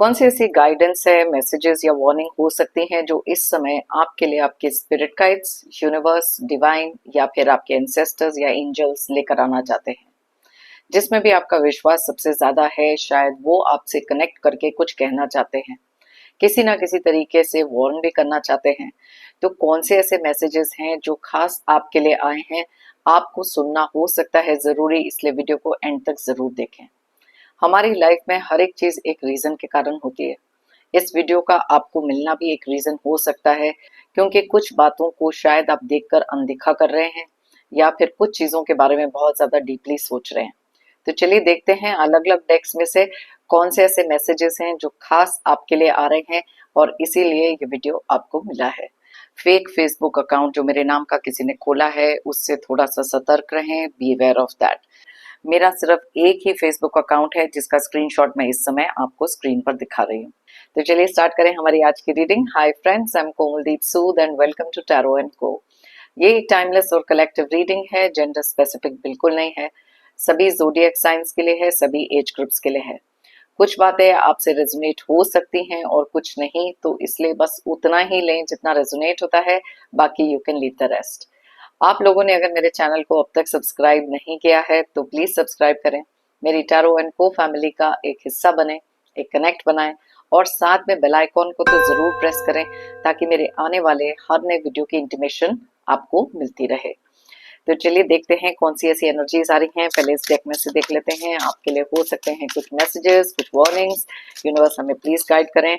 कौन सी ऐसी गाइडेंस है, मैसेजेस या वार्निंग हो सकती हैं जो इस समय आपके लिए आपके स्पिरिट गाइड्स, यूनिवर्स, डिवाइन या फिर आपके एंसेस्टर्स या एंजल्स लेकर आना चाहते हैं? जिसमें भी आपका विश्वास सबसे ज्यादा है, शायद वो आपसे कनेक्ट करके कुछ कहना चाहते हैं, किसी ना किसी तरीके से वार्न भी करना चाहते हैं। तो कौन से ऐसे मैसेजेस हैं जो खास आपके लिए आए हैं, आपको सुनना हो सकता है जरूरी, इसलिए वीडियो को एंड तक जरूर देखें। हमारी लाइफ में हर एक चीज एक रीजन के कारण होती है। इस वीडियो का आपको मिलना भी एक रीजन हो सकता है, क्योंकि कुछ बातों को शायद आप देखकर अनदेखा कर रहे हैं या फिर कुछ चीजों के बारे में बहुत ज्यादा डीपली सोच रहे हैं। तो चलिए देखते हैं अलग अलग डेक्स में से कौन से ऐसे मैसेजेस हैं जो खास आपके लिए आ रहे हैं और इसीलिए ये वीडियो आपको मिला है। फेक फेसबुक अकाउंट जो मेरे नाम का किसी ने खोला है, उससे थोड़ा सा सतर्क रहें, बी अवेयर ऑफ दैट। मेरा सिर्फ एक ही फेसबुक अकाउंट है जिसका स्क्रीनशॉट मैं इस समय आपको स्क्रीन पर दिखा रही हूँ। तो चलिए स्टार्ट करें हमारी आज की reading. Hi friends, I am Komaldeep Sood and welcome to tarot and co. ये एक टाइमलेस और कलेक्टिव रीडिंग है, जेंडर स्पेसिफिक बिल्कुल नहीं है। सभी ज़ोडिएक साइंस के लिए है, सभी एज ग्रुप्स के लिए है। कुछ बातें आपसे रेजोनेट हो सकती हैं और कुछ नहीं, तो इसलिए बस उतना ही लें जितना रेजोनेट होता है, बाकी you can leave the rest. आप लोगों ने अगर मेरे चैनल को अब तक सब्सक्राइब नहीं किया है तो प्लीज सब्सक्राइब करें, मेरी टैरो एंड को फैमिली का एक हिस्सा बने, एक कनेक्ट बनाएं और साथ में बेल आइकॉन को तो जरूर प्रेस करें ताकि मेरे आने वाले हर नए वीडियो की इंटीमेशन आपको मिलती रहे। तो चलिए देखते हैं कौन सी ऐसी एनर्जीज आ रही हैं। पहले इस डेक में से देख लेते हैं, आपके लिए हो सकते हैं कुछ मैसेजेस, कुछ वार्निंग्स। यूनिवर्स हमें प्लीज गाइड करें,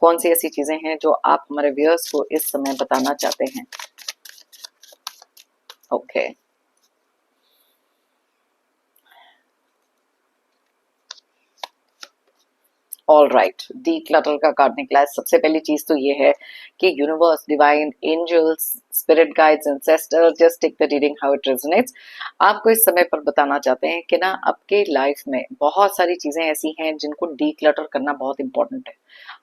कौन सी ऐसी चीजें हैं जो आप हमारे व्यूअर्स को इस समय बताना चाहते हैं। Okay all right, declutter का कार्ड निकला है। सबसे पहली चीज तो ये है कि universe, divine, angels, spirit guides, ancestors, just take the reading how it resonates. आपको इस समय पर बताना चाहते हैं कि ना आपके लाइफ में बहुत सारी चीजें ऐसी हैं जिनको डी क्लटर करना बहुत इंपॉर्टेंट है।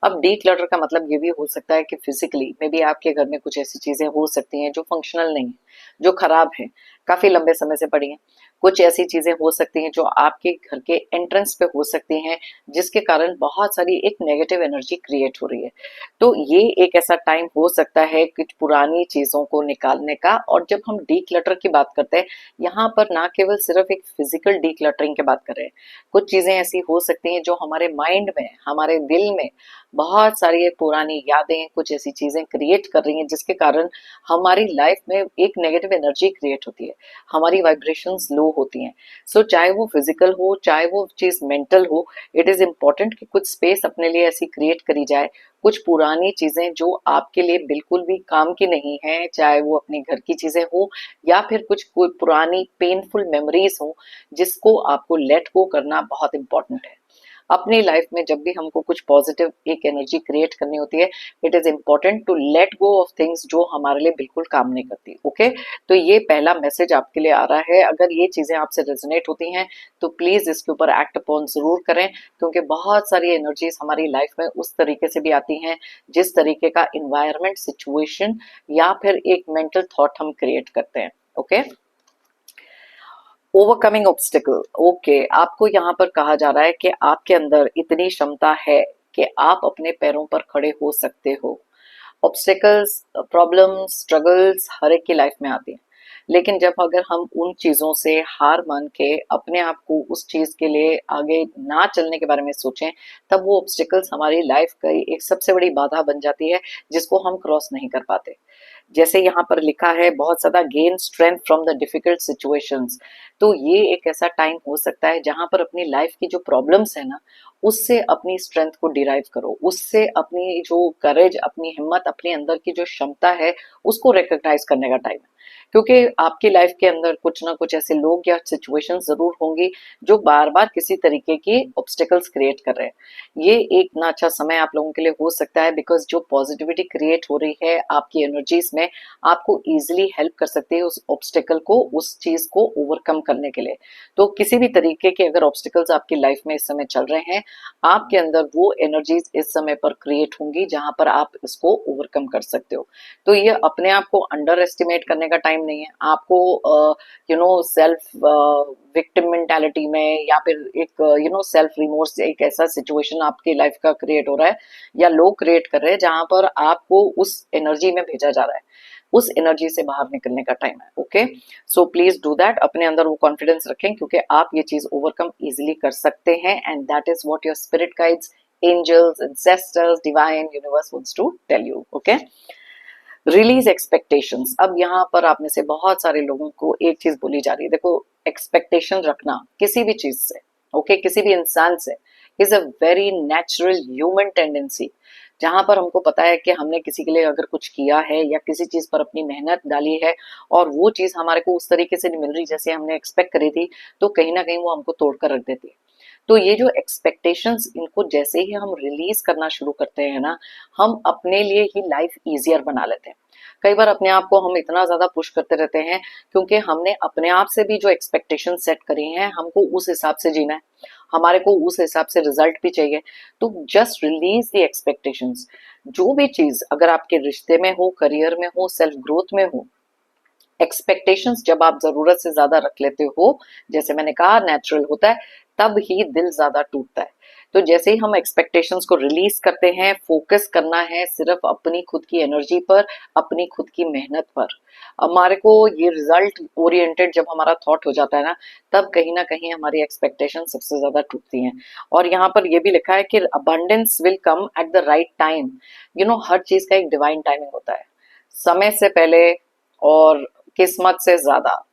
अब डी क्लटर का मतलब ये भी हो सकता है कि फिजिकली मे बी आपके घर में कुछ ऐसी चीजें हो सकती हैं जो फंक्शनल नहीं है, जो खराब है, काफी लंबे समय से पड़ी हैं। कुछ ऐसी चीजें हो सकती हैं जो आपके घर के एंट्रेंस पे हो सकती हैं, जिसके कारण बहुत सारी एक नेगेटिव एनर्जी क्रिएट हो रही है। तो ये एक ऐसा टाइम हो सकता है कुछ पुरानी चीजों को निकालने का। और जब हम डी क्लटर की बात करते हैं, यहाँ पर ना केवल सिर्फ एक फिजिकल डी क्लटरिंग की बात कर रहे हैं, कुछ चीजें ऐसी हो सकती हैं जो हमारे माइंड में, हमारे दिल में बहुत सारी पुरानी यादें, कुछ ऐसी चीजें क्रिएट कर रही हैं जिसके कारण हमारी लाइफ में एक नेगेटिव एनर्जी क्रिएट होती है, हमारी वाइब्रेशंस लो होती हैं। सो चाहे वो फिजिकल हो, चाहे वो चीज मेंटल हो, इट इज इम्पोर्टेंट कि कुछ स्पेस अपने लिए ऐसी क्रिएट करी जाए। कुछ पुरानी चीजें जो आपके लिए बिल्कुल भी काम की नहीं है, चाहे वो अपने घर की चीजें हो या फिर कुछ कोई पुरानी पेनफुल मेमोरीज हो, जिसको आपको लेट गो करना बहुत इंपॉर्टेंट है। अपनी लाइफ में जब भी हमको कुछ पॉजिटिव एक एनर्जी क्रिएट करनी होती है, it is important to let go of things जो हमारे लिए बिल्कुल काम नहीं करती। ओके, तो ये पहला मैसेज आपके लिए आ रहा है। अगर ये चीजें आपसे रेजोनेट होती हैं तो प्लीज इसके ऊपर एक्ट अपॉन जरूर करें, क्योंकि बहुत सारी एनर्जीज हमारी लाइफ में उस तरीके से भी आती हैं जिस तरीके का इन्वायरमेंट, सिचुएशन या फिर एक मेंटल थॉट हम क्रिएट करते हैं। Okay, overcoming obstacle. ओके, आपको यहाँ पर कहा जा रहा है कि आपके अंदर इतनी क्षमता है कि आप अपने पैरों पर खड़े हो सकते हो। ऑब्स्टिकल्स, प्रॉब्लम्स, स्ट्रगल्स हर एक की लाइफ में आती हैं, लेकिन जब अगर हम उन चीजों से हार मान के अपने आप को उस चीज के लिए आगे ना चलने के बारे में सोचें, तब वो ऑब्स्टिकल्स हमारी लाइफ का एक सबसे बड़ी बाधा बन जाती है जिसको हम क्रॉस नहीं कर पाते। जैसे यहाँ पर लिखा है बहुत ज्यादा gain strength from the difficult situations. तो ये एक ऐसा टाइम हो सकता है जहां पर अपनी लाइफ की जो प्रॉब्लम्स है ना, उससे अपनी स्ट्रेंथ को डिराइव करो, उससे अपनी जो करेज, अपनी हिम्मत, अपने अंदर की जो क्षमता है उसको रिकॉग्नाइज करने का टाइम है। क्योंकि आपकी लाइफ के अंदर कुछ ना कुछ ऐसे लोग या सिचुएशन जरूर होंगी जो बार बार किसी तरीके की ऑब्स्टिकल्स क्रिएट कर रहे हैं। ये एक ना अच्छा समय आप लोगों के लिए हो सकता है, बिकॉज जो पॉजिटिविटी क्रिएट हो रही है आपकी एनर्जीज में, आपको इजिली हेल्प कर सकती है उस ऑब्स्टिकल को, उस चीज को ओवरकम करने के लिए। तो किसी भी तरीके के अगर ऑब्स्टिकल्स आपकी लाइफ में इस समय चल रहे हैं, आपके अंदर वो एनर्जीज इस समय पर क्रिएट होंगी जहां पर आप इसको ओवरकम कर सकते हो। तो ये अपने आप को अंडर एस्टिमेट करने का टाइम टाइम नहीं है आपको सेल्फ विक्टिम मेंटालिटी में, या फिर एक सेल्फ रिमोर्स, एक ऐसा सिचुएशन आपकी लाइफ का क्रिएट हो रहा है या लोग क्रिएट कर रहे हैं जहां पर आपको उस एनर्जी में भेजा जा रहा है। उस एनर्जी से बाहर निकलने का टाइम है। Okay, so please do that, अपने अंदर वो कॉन्फिडेंस रखें क्योंकि आप ये चीज ओवरकम इजिली कर सकते हैं, and that is what your spirit guides, angels, ancestors, divine universe wants to tell you. Okay, release expectations. अब यहाँ पर आप में से बहुत सारे लोगों को एक चीज बोली जा रही है, देखो एक्सपेक्टेशन रखना किसी भी चीज से, ओके, किसी भी इंसान से, is a very natural human tendency. जहां पर हमको पता है कि हमने किसी के लिए अगर कुछ किया है या किसी चीज पर अपनी मेहनत डाली है और वो चीज हमारे को उस तरीके से नहीं मिल रही जैसे हमने एक्सपेक्ट करी थी, तो कहीं ना कहीं वो हमको तोड़कर रख देती है। तो ये जो एक्सपेक्टेशंस, इनको जैसे ही हम रिलीज करना शुरू करते हैं ना, हम अपने लिए ही लाइफ इजियर बना लेते हैं। कई बार अपने आप को हम इतना ज्यादा पुश करते रहते हैं क्योंकि हमने अपने आप से भी जो एक्सपेक्टेशन सेट करी हैं, हमको उस हिसाब से जीना है, हमारे को उस हिसाब से रिजल्ट भी चाहिए। तो जस्ट रिलीज द एक्सपेक्टेशंस। जो भी चीज अगर आपके रिश्ते में हो, करियर में हो, सेल्फ ग्रोथ में हो, एक्सपेक्टेशंस जब आप जरूरत से ज्यादा रख लेते हो, जैसे मैंने कहा नेचुरल होता है, तब ही दिल ज्यादा टूटता है। तो जैसे ही हम एक्सपेक्टेशंस को रिलीज करते हैं, फोकस करना है सिर्फ अपनी खुद की एनर्जी पर, अपनी खुद की मेहनत पर। हमारे को ये रिजल्ट ओरिएंटेड जब हमारा थॉट हो जाता है ना, तब कहीं ना कहीं हमारी एक्सपेक्टेशन सबसे ज्यादा टूटती हैं। और यहाँ पर ये भी लिखा है कि abundance will come at the right time. हर चीज का एक डिवाइन टाइमिंग होता है, समय से पहले और किस्मत से ज्यादा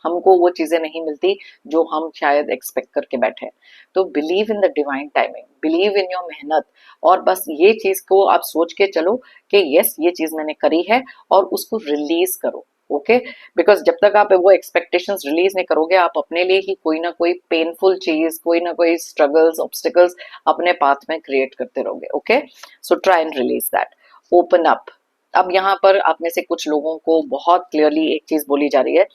हमको वो चीजें नहीं मिलती जो हम शायद एक्सपेक्ट करके बैठे हैं। तो believe in the divine timing, believe in your मेहनत, और बस ये चीज को आप सोच के चलो कि यस ये चीज मैंने करी है, और उसको रिलीज करो। ओके, बिकॉज जब तक आप वो एक्सपेक्टेशंस रिलीज नहीं करोगे, आप अपने लिए ही कोई ना कोई पेनफुल चीज, कोई ना कोई स्ट्रगल्स, ऑब्स्टिकल्स अपने पाथ में क्रिएट करते रहोगे। Okay, so try and release that, open up. अब यहाँ पर आप में से कुछ लोगों को बहुत क्लियरली एक चीज बोली जा रही है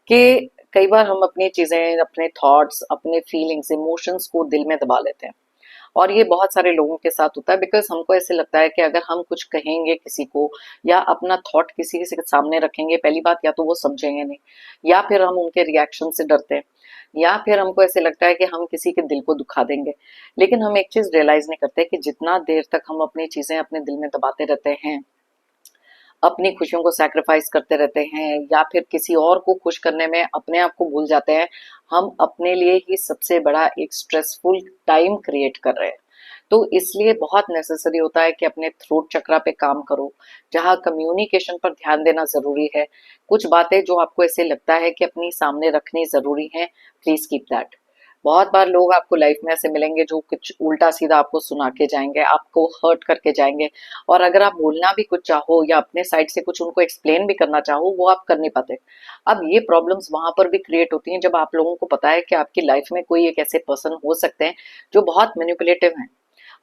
कि कई बार हम अपनी चीजें, अपने थॉट्स, अपने फीलिंग्स, इमोशंस को दिल में दबा लेते हैं, और ये बहुत सारे लोगों के साथ होता है। बिकॉज हमको ऐसे लगता है कि अगर हम कुछ कहेंगे किसी को या अपना थॉट किसी के सामने रखेंगे, पहली बात या तो वो समझेंगे नहीं, या फिर हम उनके रिएक्शन से डरते हैं, या फिर हमको ऐसे लगता है कि हम किसी के दिल को दुखा देंगे। लेकिन हम एक चीज रियलाइज नहीं करते कि जितना देर तक हम अपनी चीजें अपने दिल में दबाते रहते हैं, अपनी खुशियों को सैक्रिफाइस करते रहते हैं, या फिर किसी और को खुश करने में अपने आप को भूल जाते हैं, हम अपने लिए ही सबसे बड़ा एक स्ट्रेसफुल टाइम क्रिएट कर रहे हैं। तो इसलिए बहुत नेसेसरी होता है कि अपने थ्रोट चक्रा पे काम करो, जहाँ कम्युनिकेशन पर ध्यान देना जरूरी है। कुछ बातें जो आपको ऐसे लगता है कि अपनी सामने रखनी जरूरी है, प्लीज कीप दैट। बहुत बार लोग आपको लाइफ में ऐसे मिलेंगे जो कुछ उल्टा सीधा आपको सुना के जाएंगे, आपको हर्ट करके जाएंगे, और अगर आप बोलना भी कुछ चाहो या अपने साइड से कुछ उनको एक्सप्लेन भी करना चाहो, वो आप कर नहीं पाते। अब ये प्रॉब्लम्स वहां पर भी क्रिएट होती हैं जब आप लोगों को पता है कि आपकी लाइफ में कोई एक ऐसे पर्सन हो सकते हैं जो बहुत मैनिपुलेटिव हैं।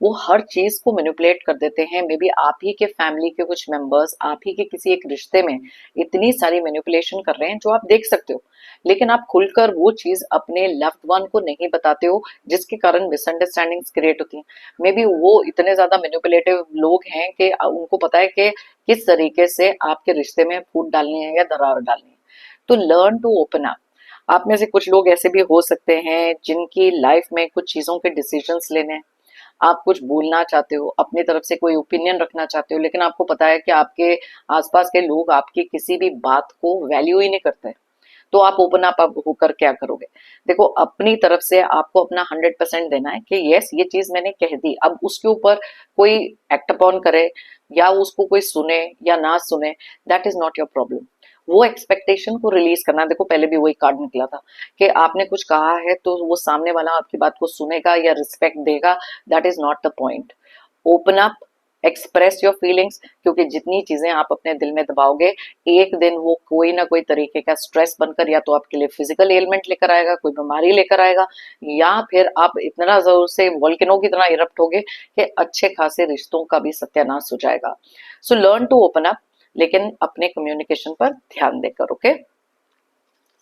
वो हर चीज को मैनिपुलेट कर देते हैं। मे बी आप ही के फैमिली के कुछ मेंबर्स, आप ही के किसी एक रिश्ते में इतनी सारी मैनिपुलेशन कर रहे हैं जो आप देख सकते हो, लेकिन आप खुलकर वो चीज अपने लव्ड वन को नहीं बताते हो, जिसके कारण मिसअंडरस्टैंडिंग्स क्रिएट होती हैं। मे बी वो इतने ज्यादा मैनिपुलेटिव लोग हैं कि उनको पता है कि किस तरीके से आपके रिश्ते में फूट डालनी है या दरार डालनी है। तो लर्न टू ओपन अप। आप में से कुछ लोग ऐसे भी हो सकते हैं जिनकी लाइफ में कुछ चीजों के डिसीजंस लेने हैं, आप कुछ बोलना चाहते हो, अपनी तरफ से कोई ओपिनियन रखना चाहते हो, लेकिन आपको पता है कि आपके आसपास के लोग आपकी किसी भी बात को वैल्यू ही नहीं करते। तो आप ओपन अप होकर क्या करोगे? देखो, अपनी तरफ से आपको अपना 100% देना है कि यस ये चीज मैंने कह दी। अब उसके ऊपर कोई एक्ट अपॉन करे या उसको कोई सुने या ना सुने, that is not your problem. वो एक्सपेक्टेशन को रिलीज करना। देखो, पहले भी वही कार्ड निकला था कि आपने कुछ कहा है तो वो सामने वाला आपकी बात को सुनेगा या रिस्पेक्ट देगा, that is not the point. Open up, express your feelings, क्योंकि जितनी चीजें आप अपने दिल में दबाओगे, एक दिन वो कोई ना कोई तरीके का स्ट्रेस बनकर या तो आपके लिए फिजिकल एलिमेंट लेकर आएगा, कोई बीमारी लेकर आएगा, या फिर आप इतना जोर से वोल्केनो की तरह इरप्ट होगे कि अच्छे खासे रिश्तों का भी सत्यानाश हो जाएगा। So learn to open up, लेकिन अपने कम्युनिकेशन पर ध्यान देकर। Okay,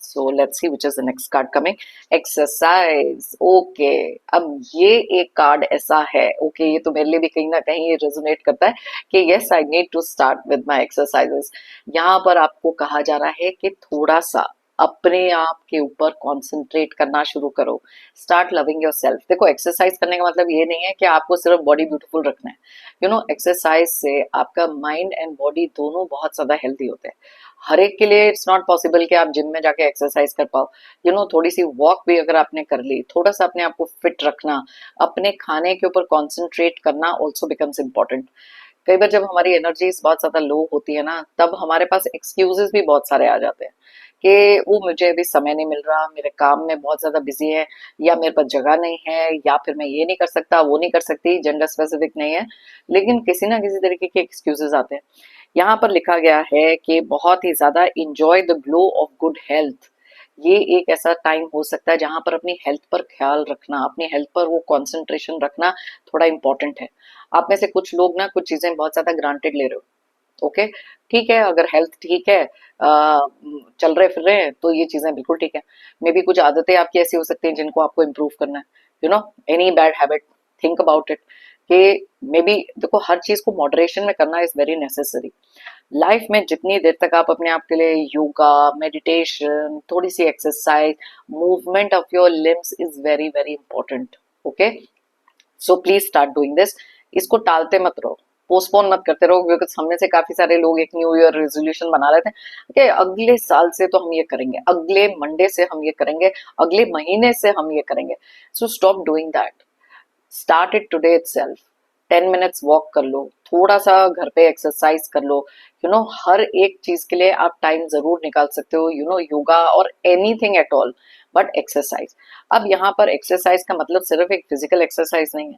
so let's see which is the next card coming. Exercise. Okay, अब ये एक कार्ड ऐसा है, ओके ये तो मेरे लिए भी कहीं ना कहीं रेजोनेट करता है कि yes I need to start with my exercises. यहाँ पर आपको कहा जा रहा है कि थोड़ा सा अपने आप के ऊपर कंसंट्रेट करना शुरू करो। Start loving your self. देखो एक्सरसाइज करने का मतलब ये नहीं है कि आपको सिर्फ बॉडी ब्यूटीफुल रखना है। यू नो एक्सरसाइज से आपका माइंड एंड बॉडी दोनों बहुत ज्यादा हेल्दी होते हैं। हर एक के लिए इट्स नॉट पॉसिबल कि आप जिम में जाके एक्सरसाइज कर पाओ। यू नो थोड़ी सी वॉक भी अगर आपने कर ली, थोड़ा सा अपने आप को फिट रखना, अपने खाने के ऊपर कॉन्सेंट्रेट करना ऑल्सो बिकम्स इम्पोर्टेंट। कई बार जब हमारी एनर्जीज बहुत ज्यादा लो होती है ना, तब हमारे पास एक्सक्यूजेस भी बहुत सारे आ जाते हैं कि वो मुझे अभी समय नहीं मिल रहा, मेरे काम में बहुत ज्यादा बिजी है, या मेरे पास जगह नहीं है, या फिर मैं ये नहीं कर सकता, वो नहीं कर सकती। जेंडर स्पेसिफिक नहीं है, लेकिन किसी ना किसी तरीके के एक्सक्यूजेस आते हैं। यहाँ पर लिखा गया है कि बहुत ही ज्यादा enjoy the glow of good health. ये एक ऐसा टाइम हो सकता है जहां पर अपनी हेल्थ पर ख्याल रखना, अपनी हेल्थ पर वो कंसंट्रेशन रखना थोड़ा इंपॉर्टेंट है। आप में से कुछ लोग ना कुछ चीजें बहुत ज्यादा ग्रांटेड ले रहे हो। ओके, ठीक है, अगर हेल्थ ठीक है, चल रहे फिर रहे हैं, तो ये चीजें बिल्कुल ठीक है। मे बी कुछ आदतें आपकी ऐसी हो सकती हैं जिनको आपको इम्प्रूव करना है। You know any bad habit, think about it कि मे बी। देखो हर चीज को मॉडरेशन में करना इज वेरी नेसेसरी। लाइफ में जितनी देर तक आप अपने आप के लिए योगा, मेडिटेशन, थोड़ी सी exercise, movement of your limbs is very very important. Okay, so please start doing this. इसको टालते मत रहो, पोस्टपोन मत करते रहो, बिकॉज हम में से काफी सारे लोग एक न्यू ईयर रेजोल्यूशन बना रहे थे कि अगले साल से तो हम ये करेंगे, अगले मंडे से हम ये करेंगे, अगले महीने से हम ये करेंगे। So stop doing that, start it today itself. 10 minutes walk कर लो, थोड़ा सा घर पे एक्सरसाइज कर लो। यू नो हर एक चीज के लिए आप टाइम जरूर निकाल सकते हो, यू नो योगा और anything at all, but exercise. अब यहाँ पर एक्सरसाइज का मतलब सिर्फ एक फिजिकल एक्सरसाइज नहीं है,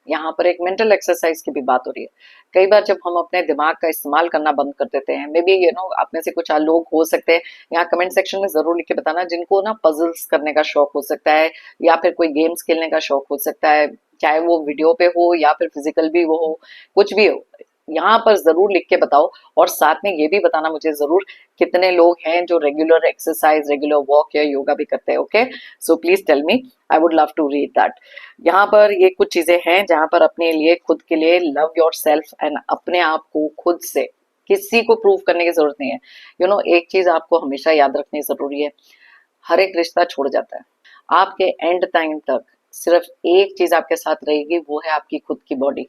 यहाँ पर एक मेंटल एक्सरसाइज की भी बात हो रही है। कई बार जब हम अपने दिमाग का इस्तेमाल करना बंद कर देते हैं, मे बी यू नो आप में से कुछ लोग हो सकते हैं, यहाँ कमेंट सेक्शन में जरूर लिख के बताना, जिनको ना पजल्स करने का शौक हो सकता है, या फिर कोई गेम्स खेलने का शौक हो सकता है, चाहे वो वीडियो पे हो या फिर फिजिकल भी वो हो, कुछ भी हो, यहाँ पर जरूर लिख के बताओ। और साथ में ये भी बताना मुझे जरूर कितने लोग हैं जो रेगुलर एक्सरसाइज, रेगुलर वॉक या योगा भी करते हैं। Okay, so please tell me, I would love to read that. यहाँ पर ये कुछ चीजें हैं जहां पर अपने लिए, खुद के लिए लव योर सेल्फ एंड अपने आप को खुद से किसी को प्रूव करने की जरूरत नहीं है। यू नो एक चीज आपको हमेशा याद रखनी जरूरी है, हर एक रिश्ता छोड़ जाता है, आपके एंड टाइम तक सिर्फ एक चीज आपके साथ रहेगी, वो है आपकी खुद की body.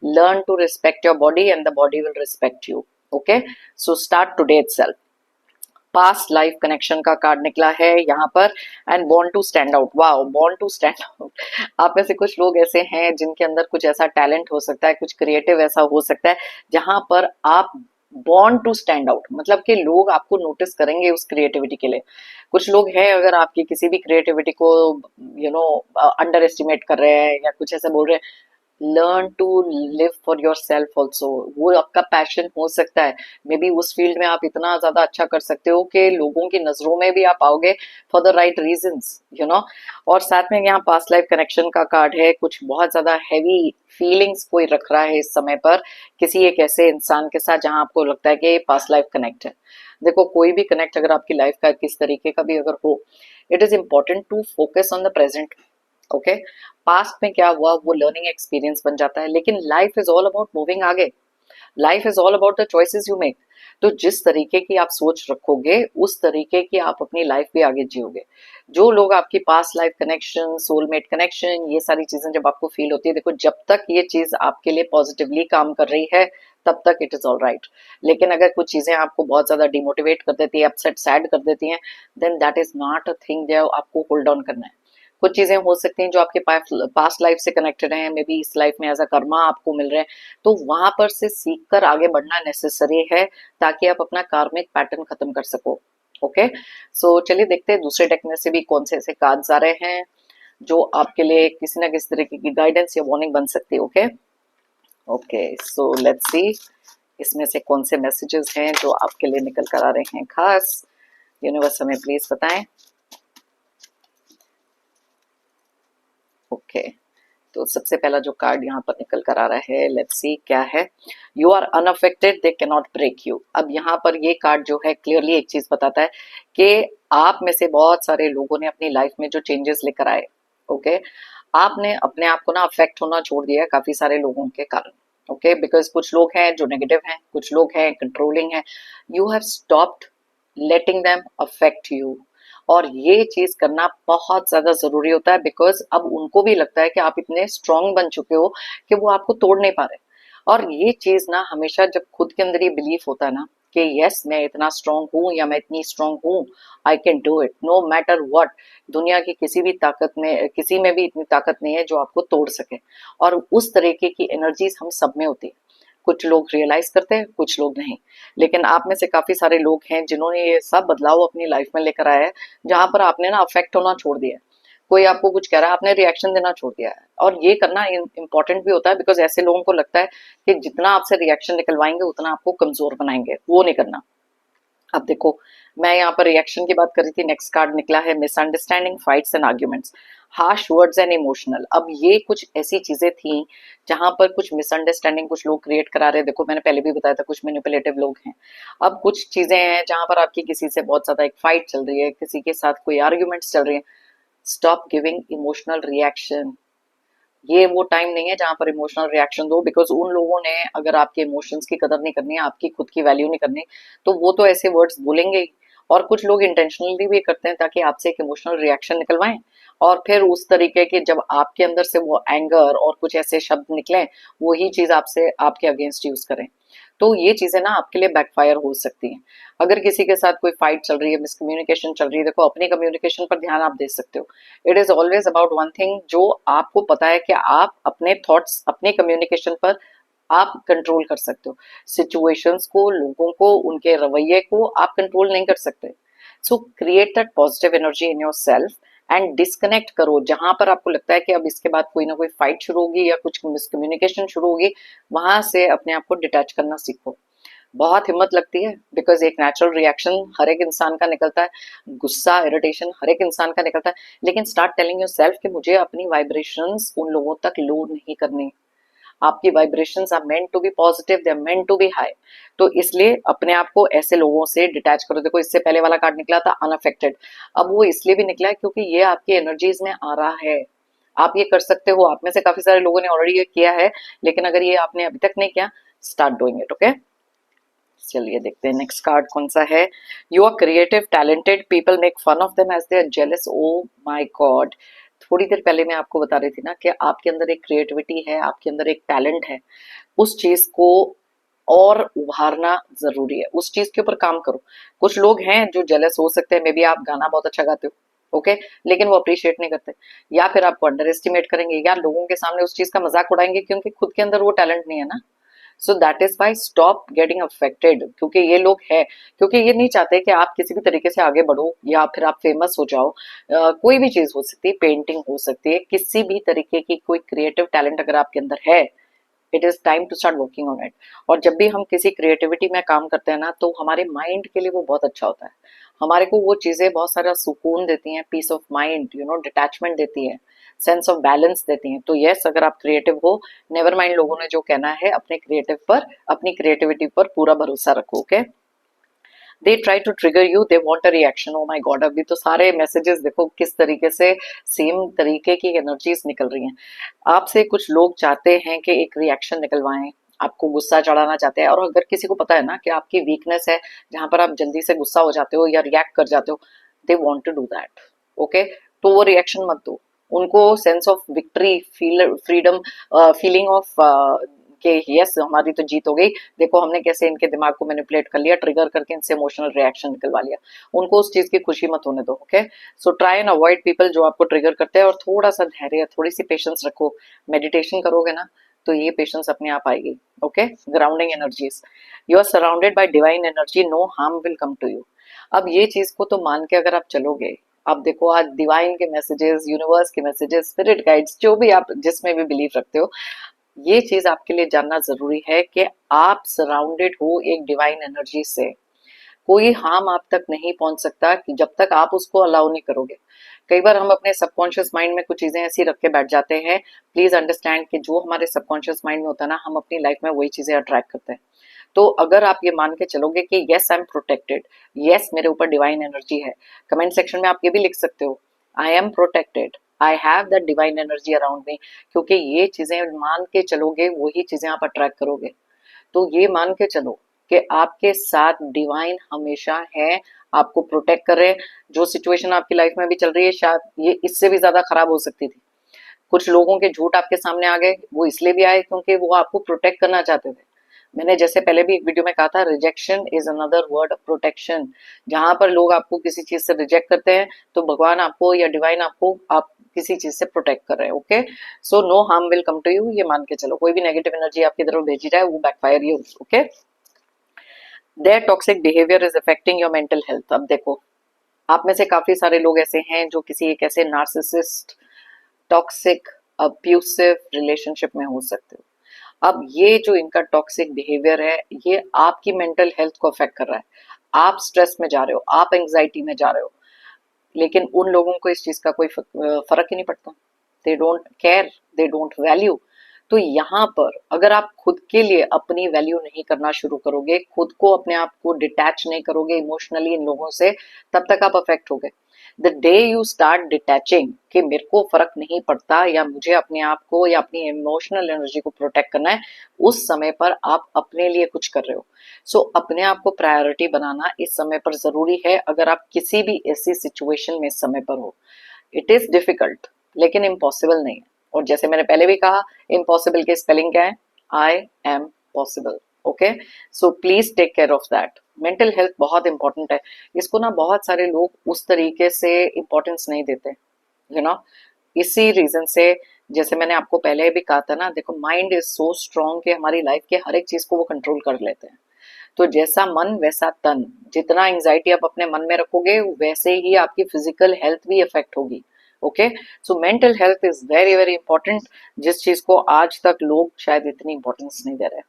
Learn to respect your body and the body will respect you. Okay, so start today itself. Past life connection का कार्ड निकला है यहाँ पर, and born to stand out. Wow, born to stand out. आप में से कुछ लोग ऐसे हैं जिनके अंदर कुछ ऐसा टैलेंट हो सकता है, कुछ क्रिएटिव ऐसा हो सकता है, जहां पर आप बॉर्न टू स्टैंड आउट, मतलब कि लोग आपको नोटिस करेंगे उस क्रिएटिविटी के लिए। कुछ लोग हैं अगर आपकी किसी भी क्रिएटिविटी को यू नो अंडर एस्टिमेट कर रहे हैं या कुछ ऐसा बोल रहे हैं, learn to live for yourself also. वो आपका पैशन हो सकता है, मे बी उस फील्ड में आप इतना ज्यादा अच्छा कर सकते हो कि लोगों की नजरों में भी आप आओगे for the right reasons, you know. और साथ में यहाँ पास्ट लाइफ कनेक्शन का कार्ड है, कुछ बहुत ज्यादा हैवी फीलिंग्स कोई रख रहा है इस समय पर किसी एक ऐसे इंसान के साथ जहां आपको लगता है कि पास्ट लाइफ कनेक्ट है। देखो कोई भी कनेक्ट अगर आपकी लाइफ का किस तरीके का भी अगर हो, it is important to focus on the present. Okay, past में क्या हुआ वो लर्निंग एक्सपीरियंस बन जाता है, लेकिन life is all about moving आगे। Life is all about the choices you make. तो जिस तरीके की आप सोच रखोगे उस तरीके की आप अपनी लाइफ भी आगे जियोगे। जो लोग आपकी past life connection, soulmate connection, ये सारी चीजें जब आपको फील होती है, देखो जब तक ये चीज आपके लिए पॉजिटिवली काम कर रही है तब तक इट इज ऑल राइट। लेकिन अगर कुछ चीजें आपको बहुत ज्यादा डिमोटिवेट कर देती है, अपसेट, सैड कर देती हैं, then that is not a thing जो आपको होल्ड ऑन करना है। कुछ चीजें हो सकती हैं जो आपके पास्ट लाइफ से कनेक्टेड हैं, मे बी इस लाइफ में एज अ कर्मा आपको मिल रहे हैं, तो वहां पर से सीख कर आगे बढ़ना नेसेसरी है ताकि आप अपना कार्मिक पैटर्न खत्म कर सको। ओके, सो चलिए देखते हैं दूसरे डेक में से भी कौन से ऐसे कार्ड्स आ रहे हैं जो आपके लिए किसी ना किसी तरीके की गाइडेंस या वार्निंग बन सकती है। ओके ओके, सो लेट्स सी इसमें से कौन से मैसेजेस हैं जो आपके लिए निकल कर आ रहे हैं खास। यूनिवर्स हमें प्लीज बताएं। ओके, तो सबसे पहला जो कार्ड यहाँ पर निकल कर आ रहा है, लेट्स सी क्या है। You are unaffected, they can not break you. अब यहाँ पर ये कार्ड जो है क्लियरली एक चीज बताता है कि आप में से बहुत सारे लोगों ने अपनी लाइफ में जो चेंजेस लेकर आए, ओके, आपने अपने आप को ना अफेक्ट होना छोड़ दिया है काफी सारे लोगों के कारण, ओके, बिकॉज कुछ लोग हैं जो नेगेटिव हैं, कुछ लोग हैं कंट्रोलिंग हैं। You have stopped letting them affect you, और ये चीज करना बहुत ज्यादा जरूरी होता है, बिकॉज अब उनको भी लगता है कि आप इतने स्ट्रांग बन चुके हो कि वो आपको तोड़ नहीं पा रहे। और ये चीज ना हमेशा जब खुद के अंदर ये बिलीफ होता है ना कि यस मैं इतना स्ट्रांग हूँ या मैं इतनी स्ट्रांग हूँ, I can do it no matter what, दुनिया की किसी भी ताकत में, किसी में भी इतनी ताकत नहीं है जो आपको तोड़ सके। और उस तरीके की एनर्जीज हम सब में होती है। कुछ लोग रियलाइज करते हैं, कुछ लोग नहीं। लेकिन आप में से काफी सारे लोग हैं जिन्होंने ये सब बदलाव अपनी लाइफ में लेकर आया है, जहां पर आपने ना अफेक्ट होना छोड़ दिया है। कोई आपको कुछ कह रहा है, आपने रिएक्शन देना छोड़ दिया है। और ये करना इंपॉर्टेंट भी होता है, बिकॉज ऐसे लोगों को लगता है कि जितना आपसे रिएक्शन निकलवाएंगे उतना आपको कमजोर बनाएंगे, वो नहीं करना। अब देखो, मैं यहाँ पर रिएक्शन की बात कर रही थी, नेक्स्ट कार्ड निकला है misunderstanding, fights and arguments, harsh words and emotional. अब ये कुछ ऐसी चीजें थी जहां पर कुछ मिसअंडरस्टैंडिंग कुछ लोग क्रिएट करा रहे हैं। देखो मैंने पहले भी बताया था, कुछ मैनिपुलेटिव लोग हैं। अब कुछ चीजें हैं जहां पर आपकी किसी से बहुत ज्यादा एक फाइट चल रही है, किसी के साथ कोई आर्ग्यूमेंट्स चल रही है। Stop giving emotional reaction. ये वो टाइम नहीं है जहां पर इमोशनल रिएक्शन दो, बिकॉज उन लोगों ने अगर आपके इमोशंस की कदर नहीं करनी है, आपकी खुद की वैल्यू नहीं करनी, तो वो तो ऐसे वर्ड्स बोलेंगे ही। और कुछ लोग इंटेंशनली भी करते हैं ताकि आपसे एक इमोशनल रिएक्शन निकलवाएं, और फिर उस तरीके के जब आपके अंदर से वो एंगर और कुछ ऐसे शब्द निकले, वही चीज आपसे आपके अगेंस्ट यूज करें। तो ये चीजें ना आपके लिए बैकफायर हो सकती हैं। अगर किसी के साथ कोई फाइट चल रही है, मिसकम्युनिकेशन चल रही है, देखो अपनी कम्युनिकेशन पर ध्यान आप दे सकते हो। It is always about one thing, जो आपको पता है कि आप अपने थॉट्स, अपने कम्युनिकेशन पर आप कंट्रोल कर सकते हो। सिचुएशंस को, लोगों को, उनके रवैये को आप कंट्रोल नहीं कर सकते। सो create that positive energy in your self and disconnect करो। जहां पर आपको लगता है कि अब इसके बाद कोई ना कोई फाइट शुरू होगी या कुछ मिसकम्युनिकेशन शुरू होगी, वहां से अपने आप को डिटैच करना सीखो। बहुत हिम्मत लगती है, बिकॉज एक नेचुरल रिएक्शन हर एक इंसान का निकलता है, गुस्सा, इरिटेशन हर एक इंसान का निकलता है। लेकिन स्टार्ट टेलिंग योर सेल्फ कि मुझे अपनी वाइब्रेशंस उन लोगों तक लो नहीं करनी। आपकी vibrations are meant to be positive, they are meant to be high. तो इसलिए अपने आप को ऐसे लोगों से डिटैच करो। देखो इससे पहले वाला कार्ड निकला था अनअफेक्टेड, अब वो इसलिए भी निकला है क्योंकि ये आपकी एनर्जीज में आ रहा है। आप ये कर सकते हो, आप में से काफी सारे लोगों ने ऑलरेडी ये किया है, लेकिन अगर ये आपने अभी तक नहीं किया, स्टार्ट डूइंग इट, ओके। चलिए देखते हैं नेक्स्ट कार्ड कौन सा है। You are creative talented, people make fun of them as they are jealous, oh my god. थोड़ी देर पहले मैं आपको बता रही थी ना कि आपके अंदर एक क्रिएटिविटी है, आपके अंदर एक टैलेंट है, उस चीज को और उभारना जरूरी है, उस चीज के ऊपर काम करो। कुछ लोग हैं जो जेलस हो सकते हैं, मे बी आप गाना बहुत अच्छा गाते हो, ओके, लेकिन वो अप्रिशिएट नहीं करते, या फिर आपको अंडर एस्टिमेट करेंगे, या लोगों के सामने उस चीज का मजाक उड़ाएंगे क्योंकि खुद के अंदर वो टैलेंट नहीं है ना। So that is why stop getting affected, क्योंकि ये लोग हैं, क्योंकि ये नहीं चाहते कि आप किसी भी तरीके से आगे बढ़ो या फिर आप फेमस हो जाओ। कोई भी चीज हो सकती है, पेंटिंग हो सकती है, किसी भी तरीके की कोई क्रिएटिव टैलेंट अगर आपके अंदर है, it is time to start working on it. और जब भी हम किसी क्रिएटिविटी में काम करते हैं ना, तो हमारे माइंड के लिए वो बहुत अच्छा होता है। हमारे को वो चीजें बहुत सारा सुकून देती हैं, peace of mind, you know, detachment देती है, सेंस ऑफ बैलेंस देती हैं। तो यस, अगर आप क्रिएटिव हो, नेवर माइंड लोगों ने जो कहना है, अपने क्रिएटिव पर, अपनी क्रिएटिविटी पर पूरा भरोसा रखो, okay. They try to trigger you, they want a reaction. Oh my god, अभी तो सारे मैसेजेस देखो किस तरीके से सेम तरीके की एनर्जीज निकल रही हैं। आपसे कुछ लोग चाहते हैं कि एक रिएक्शन निकलवाएं, आपको गुस्सा चढ़ाना चाहते हैं। और अगर किसी को पता है ना कि आपकी वीकनेस है जहां पर आप जल्दी से गुस्सा हो जाते हो या रिएक्ट कर जाते हो, they want to do that, okay. तो वो रिएक्शन मत दो। उनको sense of victory, feel freedom, feeling of कि यस हमारी तो जीत हो गई, देखो हमने कैसे इनके दिमाग को मैनिपुलेट कर लिया, ट्रिगर करके इनसे इमोशनल रिएक्शन निकलवा लिया। उनको उस चीज की खुशी मत होने दो, okay. So try and avoid people जो आपको ट्रिगर करते हैं, और थोड़ा सा धैर्य, थोड़ी सी पेशेंस रखो। मेडिटेशन करोगे ना तो ये पेशेंस अपने आप आएगी, okay. Grounding energies, you are surrounded by divine energy, no harm will come to you. अब ये चीज को तो मान के अगर आप चलोगे, अब देखो आज डिवाइन के मैसेजेस, यूनिवर्स के मैसेजेस, स्पिरिट गाइड्स, जो भी आप जिसमें भी बिलीव रखते हो, ये चीज आपके लिए जानना जरूरी है कि आप सराउंडेड हो एक डिवाइन एनर्जी से। कोई हार्म आप तक नहीं पहुंच सकता कि जब तक आप उसको अलाउ नहीं करोगे। कई बार हम अपने सबकॉन्शियस माइंड में कुछ चीजें ऐसी रख के बैठ जाते हैं। प्लीज अंडरस्टैंड कि जो हमारे सबकॉन्शियस माइंड में होता है ना, हम अपनी लाइफ में वही चीजें अट्रैक्ट करते हैं। तो अगर आप ये मान के चलोगे कि yes I am protected, yes मेरे ऊपर डिवाइन एनर्जी है, कमेंट सेक्शन में आप ये भी लिख सकते हो, I am protected, I have that divine energy around me. क्योंकि ये चीजें मान के चलोगे, वही चीजें आप अट्रैक्ट करोगे। तो ये मान के चलो कि आपके साथ डिवाइन हमेशा है, आपको प्रोटेक्ट कर रहे हैं। जो सिचुएशन आपकी लाइफ में भी चल रही है, शायद ये इससे भी ज्यादा खराब हो सकती थी। कुछ लोगों के झूठ आपके सामने आ गए, वो इसलिए भी आए क्योंकि वो आपको प्रोटेक्ट करना चाहते थे। मैंने जैसे पहले भी एक वीडियो में कहा था, rejection is another word of protection. जहां पर लोग आपको किसी चीज से रिजेक्ट करते हैं, तो भगवान आपको या डिवाइन आपको आप किसी चीज से प्रोटेक्ट कर रहे हैं। Okay, so no harm will come to you, ये मान के चलो। कोई भी नेगेटिव एनर्जी आपकी तरफ भेजी जाए, वो backfire you. Okay, their toxic behaviour is affecting your mental health. अब देखो, आप में से काफी सारे लोग ऐसे हैं जो किसी एक ऐसे नार्सिसिस्ट, टॉक्सिक, अब्यूसिव रिलेशनशिप में हो सकते हो। अब ये जो इनका टॉक्सिक बिहेवियर है, ये आपकी मेंटल हेल्थ को अफेक्ट कर रहा है। आप स्ट्रेस में जा रहे हो, आप एंग्जाइटी में जा रहे हो, लेकिन उन लोगों को इस चीज का कोई फर्क ही नहीं पड़ता। They don't care, they don't value. तो यहाँ पर अगर आप खुद के लिए अपनी वैल्यू नहीं करना शुरू करोगे, खुद को अपने आप को डिटैच नहीं करोगे इमोशनली इन लोगों से, तब तक आप अफेक्ट होगे। The day you start detaching कि मेरे को फर्क नहीं पड़ता, या मुझे अपने आप को या अपनी इमोशनल एनर्जी को प्रोटेक्ट करना है, उस समय पर आप अपने लिए कुछ कर रहे हो। सो अपने आप को प्रायोरिटी बनाना इस समय पर जरूरी है, अगर आप किसी भी ऐसी सिचुएशन में इस समय पर हो। इट इज डिफिकल्ट, लेकिन इम्पॉसिबल नहीं है। और जैसे मैंने पहले भी कहा, इम्पॉसिबल की स्पेलिंग क्या है? I am possible. Okay, so please take care of that. Mental health बहुत इंपॉर्टेंट है। इसको ना बहुत सारे लोग उस तरीके से इंपॉर्टेंस नहीं देते, यू नो। इसी रीजन से, जैसे मैंने आपको पहले भी कहा था ना, देखो माइंड इज सो स्ट्रांग कि हमारी लाइफ के हर एक चीज को वो कंट्रोल कर लेते हैं। तो जैसा मन वैसा तन, जितना एंजाइटी आप अपने मन में रखोगे, वैसे ही आपकी फिजिकल हेल्थ भी इफेक्ट होगी। Okay, so mental health is very very important, जिस चीज को आज तक लोग शायद इतनी इंपॉर्टेंस नहीं दे रहे।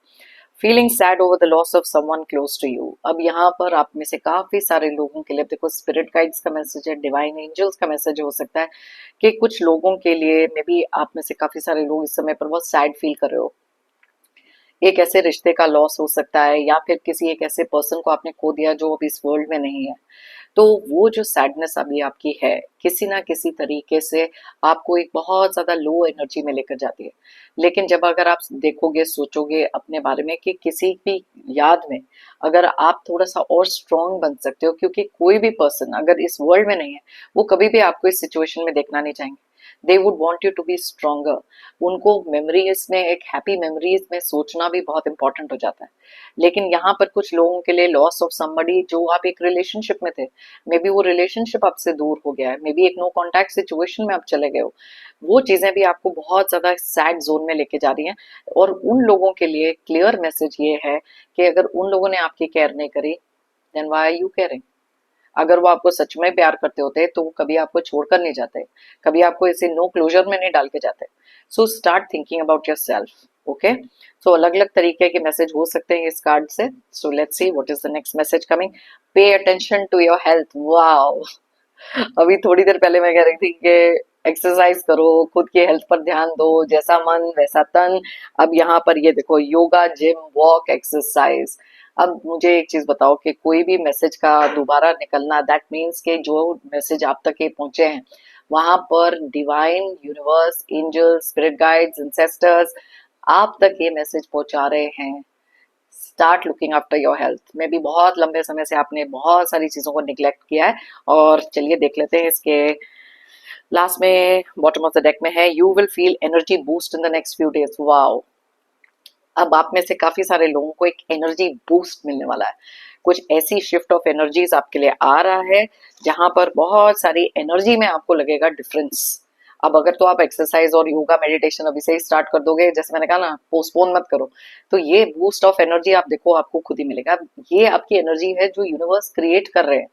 Feeling sad over the loss of someone close to you. अब यहाँ पर आप में से काफी सारे लोगों के लिए, देखो स्पिरिट गाइड्स का मैसेज है, डिवाइन एंजल्स का मैसेज हो सकता है कि कुछ लोगों के लिए, मे बी आप में से काफी सारे लोग इस समय पर बहुत सैड फील कर रहे हो। एक ऐसे रिश्ते का लॉस हो सकता है, या फिर किसी एक ऐसे पर्सन को आपने खो दिया जो अब इस वर्ल्ड में नहीं है। तो वो जो सैडनेस अभी आपकी है, किसी ना किसी तरीके से आपको एक बहुत ज्यादा लो एनर्जी में लेकर जाती है। लेकिन जब अगर आप देखोगे, सोचोगे अपने बारे में कि किसी भी याद में अगर आप थोड़ा सा और स्ट्रांग बन सकते हो, क्योंकि कोई भी पर्सन अगर इस वर्ल्ड में नहीं है, वो कभी भी आपको इस सिचुएशन में देखना नहीं चाहेंगे। They would want you to be stronger. उनको मेमोरीज में, एक हैप्पी मेमोरीज में सोचना भी बहुत इंपॉर्टेंट हो जाता है। लेकिन यहाँ पर कुछ लोगों के लिए लॉस ऑफ समबडी, जो आप एक रिलेशनशिप में थे, मे बी वो रिलेशनशिप आपसे दूर हो गया है, मे बी एक नो कॉन्टैक्ट सिचुएशन में आप चले गए हो, वो चीजें भी आपको बहुत ज्यादा सैड जोन में लेके जा रही हैं। और उन लोगों के लिए क्लियर मैसेज ये है कि अगर उन लोगों ने आपकी केयर नहीं करी, then why are you caring? अगर वो आपको सच में प्यार करते होते तो वो कभी आपको छोड़कर नहीं जाते, कभी आपको ऐसे नो क्लोजर में नहीं डाल के जाते। So start thinking about yourself. Okay, so अलग अलग तरीके के मैसेज हो सकते हैं इस कार्ड से। So let's see what is the next message coming. Pay attention to your health. Wow, अभी थोड़ी देर पहले मैं कह रही थी कि एक्सरसाइज करो, खुद की हेल्थ पर ध्यान दो, जैसा मन वैसा तन। अब यहाँ पर ये देखो, योगा, जिम, वॉक, एक्सरसाइज। अब मुझे एक चीज बताओ कि कोई भी मैसेज का दोबारा निकलना, दैट मीन्स के जो मैसेज आप तक ये पहुंचे हैं, वहां पर divine, universe, angels, spirit guides, ancestors आप तक ये मैसेज पहुंचा रहे हैं। Start looking after your health. में भी बहुत लंबे समय से आपने बहुत सारी चीजों को निग्लेक्ट किया है। और चलिए देख लेते हैं इसके लास्ट में, बॉटम ऑफ द डेक में है, you will feel energy boost in the next few days. Wow, अब आप में से काफी सारे लोगों को एक एनर्जी बूस्ट मिलने वाला है। कुछ ऐसी शिफ्ट ऑफ एनर्जीज आपके लिए आ रहा है, जहां पर बहुत सारी एनर्जी में आपको लगेगा डिफरेंस। अब अगर तो आप एक्सरसाइज और योगा, मेडिटेशन अभी से ही स्टार्ट कर दोगे, जैसे मैंने कहा ना, पोस्टपोन मत करो, तो ये बूस्ट ऑफ एनर्जी आप देखो आपको खुद ही मिलेगा। ये आपकी एनर्जी है जो यूनिवर्स क्रिएट कर रहे हैं।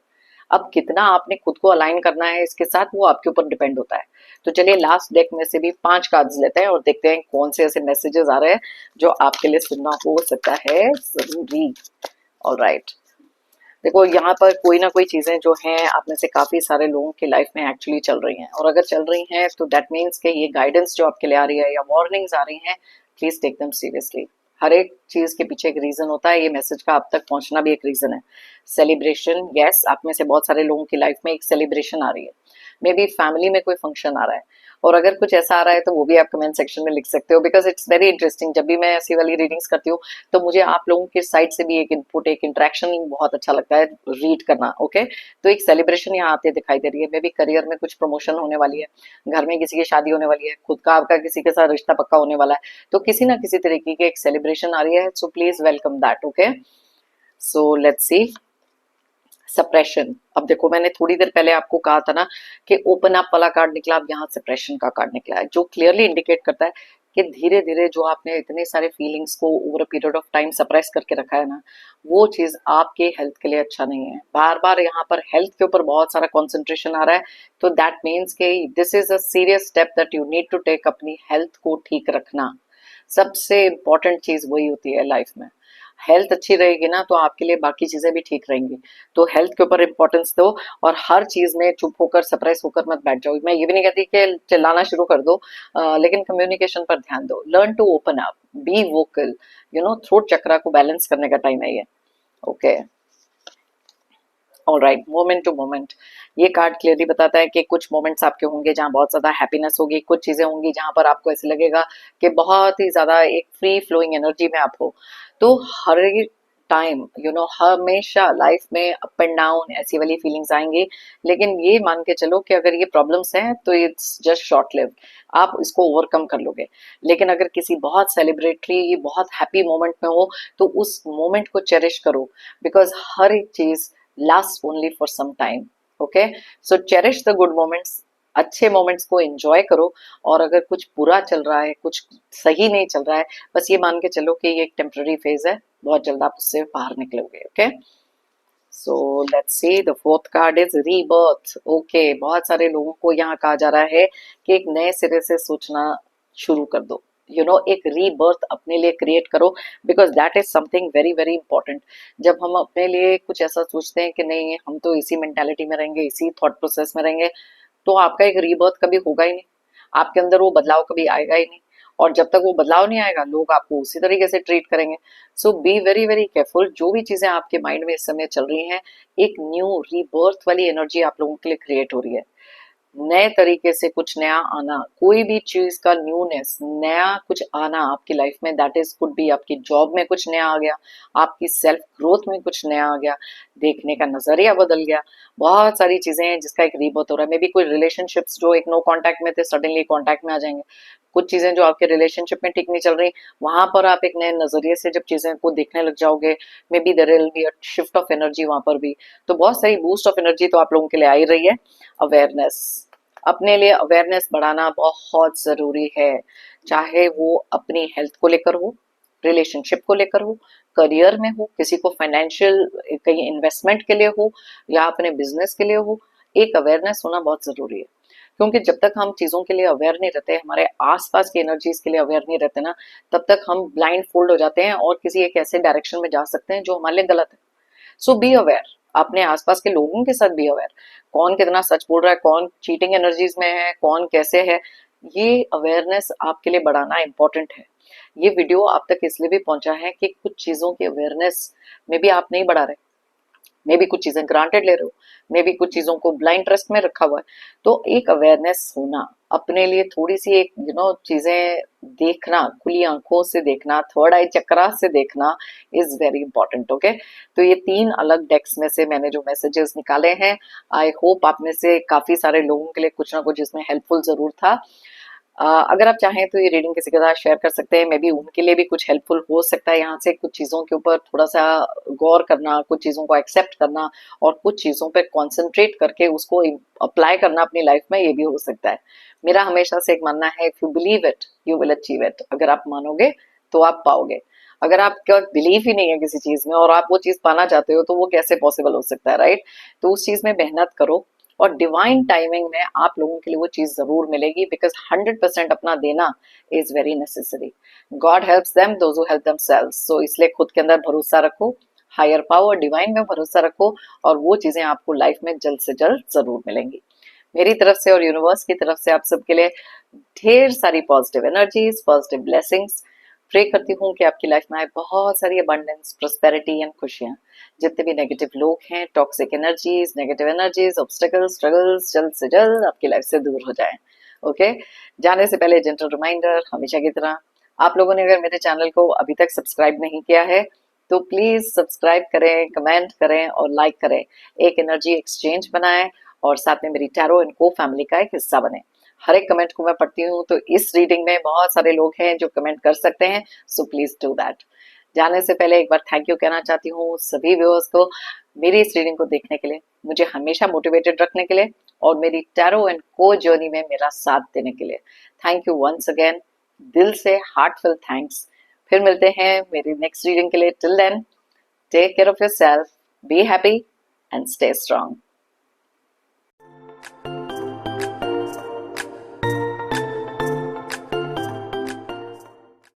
अब कितना आपने खुद को अलाइन करना है इसके साथ, वो आपके ऊपर डिपेंड होता है। तो चलिए लास्ट डेक में से भी 5 कार्ड्स लेते हैं और देखते हैं कौन से ऐसे मैसेजेस आ रहे हैं जो आपके लिए सुनना हो सकता है जरूरी। ऑलराइट, देखो यहाँ पर कोई ना कोई चीजें जो हैं आप में से काफी सारे लोगों की लाइफ में एक्चुअली चल रही हैं, और अगर चल रही हैं तो दैट मीन्स कि ये गाइडेंस जो आपके लिए आ रही है या वार्निंग्स आ रही हैं, प्लीज टेक देम सीरियसली। हर एक चीज के पीछे एक रीजन होता है, ये मैसेज का आप तक पहुंचना भी एक रीजन है। सेलिब्रेशन, यस, आप में से बहुत सारे लोगों की लाइफ में एक सेलिब्रेशन आ रही है, मे बी फैमिली में कोई फंक्शन आ रहा है, और अगर कुछ ऐसा आ रहा है तो वो भी आप कमेंट सेक्शन में लिख सकते हो, बिकॉज इट्स वेरी इंटरेस्टिंग। जब भी मैं ऐसी वाली रीडिंग्स करती हूँ तो मुझे आप लोगों के साइड से भी एक इनपुट, एक इंटरेक्शन बहुत अच्छा लगता है रीड करना। ओके, तो एक सेलिब्रेशन यहाँ आते दिखाई दे रही है, मे बी करियर में कुछ प्रमोशन होने वाली है, घर में किसी की शादी होने वाली है, खुद का आपका किसी के साथ रिश्ता पक्का होने वाला है, तो किसी ना किसी तरीके की एक सेलिब्रेशन आ रही है, so please welcome that. Okay, so let's C suppression. अब देखो मैंने थोड़ी देर पहले आपको कहा था ना कि ओपन अप वाला कार्ड निकला, अब यहाँ सप्रेशन का कार्ड निकला है, जो क्लियरली इंडिकेट करता है कि धीरे धीरे जो आपने इतने सारे फीलिंग्स को over a period of time suppress करके रखा है ना, वो चीज आपके हेल्थ के लिए अच्छा नहीं है। बार बार यहाँ पर हेल्थ के ऊपर बहुत सारा कॉन्सेंट्रेशन आ रहा है, तो दैट मीन्स कि this is a serious step that you need to take. अपनी हेल्थ को ठीक रखना सबसे इंपॉर्टेंट चीज वही होती है लाइफ में। हेल्थ अच्छी रहेगी ना तो आपके लिए बाकी चीजें भी ठीक रहेंगी, तो हेल्थ के ऊपर इंपॉर्टेंस दो, और हर चीज में चुप होकर सप्रेस होकर मत बैठ जाओ। मैं ये भी नहीं कहती कि चिल्लाना शुरू कर दो, लेकिन कम्युनिकेशन पर ध्यान दो, learn to open up, be vocal, throat chakra को बैलेंस करने का टाइम है ये। Okay, alright, moment to moment. ये कार्ड क्लियरली बताता है कि कुछ मोमेंट्स आपके होंगे जहां बहुत ज्यादा हैप्पीनेस होगी, कुछ चीजें होंगी जहां पर आपको ऐसे लगेगा कि बहुत ही ज्यादा एक फ्री फ्लोइंग एनर्जी में आप हो। तो हर टाइम हमेशा लाइफ में अप एंड डाउन ऐसी वाली फीलिंग्स आएंगी, लेकिन ये मान के चलो कि अगर ये प्रॉब्लम्स हैं तो इट्स जस्ट शॉर्ट लिव, आप इसको ओवरकम कर लोगे। लेकिन अगर किसी बहुत सेलिब्रेटरी बहुत हैप्पी मोमेंट में हो तो उस मोमेंट को चेरिश करो, बिकॉज हर एक चीज lasts only for some time. Okay, so cherish the good moments, अच्छे मोमेंट्स को एंजॉय करो, और अगर कुछ बुरा चल रहा है, कुछ सही नहीं चल रहा है, बस ये मान के चलो कि ये एक टेम्पररी फेज है, बहुत जल्द आप उससे बाहर निकलोगे। Okay, so let's see the fourth card is rebirth. Okay, बहुत सारे लोगों को यहाँ कहा जा रहा है कि एक नए सिरे से सोचना शुरू कर दो, एक रीबर्थ अपने लिए क्रिएट करो, because that is something very very important. जब हम अपने लिए कुछ ऐसा सोचते हैं कि नहीं हम तो इसी मेंटालिटी में रहेंगे, इसी थॉट प्रोसेस में रहेंगे, तो आपका एक रीबर्थ कभी होगा ही नहीं, आपके अंदर वो बदलाव कभी आएगा ही नहीं, और जब तक वो बदलाव नहीं आएगा लोग आपको उसी तरीके से ट्रीट करेंगे। सो बी वेरी वेरी केयरफुल, जो भी चीजें आपके माइंड में इस समय चल रही हैं, एक न्यू रीबर्थ वाली एनर्जी आप लोगों के लिए क्रिएट हो रही है, नए तरीके से कुछ नया आना, कोई भी चीज का न्यूनेस, नया कुछ आना आपकी लाइफ में, दैट इज कुड बी आपकी जॉब में कुछ नया आ गया, आपकी सेल्फ ग्रोथ में कुछ नया आ गया, देखने का नजरिया बदल गया, बहुत सारी चीजें हैं जिसका एक रीबर्थ हो रहा है। मे बी कोई रिलेशनशिप्स जो एक नो कांटेक्ट में थे सडनली कांटेक्ट में आ जाएंगे, कुछ चीजें जो आपके रिलेशनशिप में ठीक नहीं चल रही, वहां पर आप एक नए नजरिए से जब चीजें को देखने लग जाओगे, maybe there will be a shift of energy वहां पर भी, तो बहुत सारी बूस्ट ऑफ एनर्जी तो आप लोगों के लिए आ ही रही है। अवेयरनेस, अपने लिए अवेयरनेस बढ़ाना बहुत जरूरी है, चाहे वो अपनी हेल्थ को लेकर हो, रिलेशनशिप को लेकर हो, करियर में हो, किसी को फाइनेंशियल कहीं इन्वेस्टमेंट के लिए हो, या अपने बिजनेस के लिए हो, एक अवेयरनेस होना बहुत जरूरी है। क्योंकि जब तक हम चीजों के लिए अवेयर नहीं रहते, हमारे आसपास की एनर्जीज के लिए अवेयर नहीं रहते ना, तब तक हम ब्लाइंड फोल्ड हो जाते हैं और किसी एक ऐसे डायरेक्शन में जा सकते हैं जो हमारे लिए गलत है। सो बी अवेयर, अपने आसपास के लोगों के साथ बी अवेयर, कौन कितना सच बोल रहा है, कौन चीटिंग एनर्जीज में है, कौन कैसे है, ये अवेयरनेस आपके लिए बढ़ाना इंपॉर्टेंट है। ये वीडियो आप तक इसलिए भी पहुंचा है कि कुछ चीजों की अवेयरनेस में भी आप नहीं बढ़ा रहे, मे बी कुछ चीजें ग्रांटेड ले रहे हो, मे बी कुछ चीजों को ब्लाइंड ट्रस्ट में रखा हुआ है, तो एक अवेयरनेस होना अपने लिए, थोड़ी सी एक चीजें देखना, खुली आंखों से देखना, थर्ड आई चक्रा से देखना इज वेरी इंपॉर्टेंट। ओके, तो ये तीन अलग डेक्स में से मैंने जो मैसेजेस निकाले हैं, आई होप आप में से काफी सारे लोगों के लिए कुछ ना कुछ इसमें हेल्पफुल जरूर था। अगर आप चाहें तो ये रीडिंग किसी के साथ शेयर कर सकते हैं, मे बी उनके लिए भी कुछ हेल्पफुल हो सकता है। यहाँ से कुछ चीजों के ऊपर थोड़ा सा गौर करना, कुछ चीजों को एक्सेप्ट करना, और कुछ चीजों पे कॉन्सेंट्रेट करके उसको अप्लाई करना अपनी लाइफ में, ये भी हो सकता है। मेरा हमेशा से एक मानना है, if you believe it you will achieve it, अगर आप मानोगे तो आप पाओगे। अगर आपका बिलीव ही नहीं है किसी चीज में और आप वो चीज पाना चाहते हो, तो वो कैसे पॉसिबल हो सकता है, राइट? तो उस चीज में मेहनत करो, और डिवाइन टाइमिंग में आप लोगों के लिए वो चीज जरूर मिलेगी, बिकॉज 100% अपना देना is very necessary. God helps them those who help themselves, so इसलिए खुद के अंदर भरोसा रखो, हायर पावर डिवाइन में भरोसा रखो और वो चीजें आपको लाइफ में जल्द से जल्द जरूर मिलेंगी। मेरी तरफ से और यूनिवर्स की तरफ से आप सबके लिए ढेर सारी positive energies, positive blessings. Pray करती हूँ कि आपकी लाइफ में आए बहुत सारी अबंडेंस, प्रोस्पेरिटी एंड खुशियां। जितने भी नेगेटिव लोग हैं, toxic energies, negative energies, obstacles, struggles जल्द से जल्द आपकी लाइफ से दूर हो जाएं। ओके, जाने से पहले जेंटल रिमाइंडर हमेशा की तरह, आप लोगों ने अगर मेरे चैनल को अभी तक सब्सक्राइब नहीं किया है तो प्लीज सब्सक्राइब करें, कमेंट करें और लाइक करें। एक एनर्जी एक्सचेंज बनाएं और साथ में मेरी टैरो एंड को फैमिली का एक हिस्सा बने। हर एक कमेंट को मैं पढ़ती हूँ, तो इस रीडिंग में बहुत सारे लोग हैं जो कमेंट कर सकते हैं, सो प्लीज डू दैट। जाने से पहले एक बार थैंक यू कहना चाहती हूँ सभी व्यूअर्स को मेरी इस रीडिंग को देखने के लिए, मुझे हमेशा मोटिवेटेड रखने के लिए और मेरी टैरो एंड को जर्नी में मेरा साथ देने के लिए। थैंक यू वंस अगेन, दिल से हार्टफुल थैंक्स। फिर मिलते हैं मेरी नेक्स्ट रीडिंग के लिए। Till then, take care of yourself, be happy and stay strong.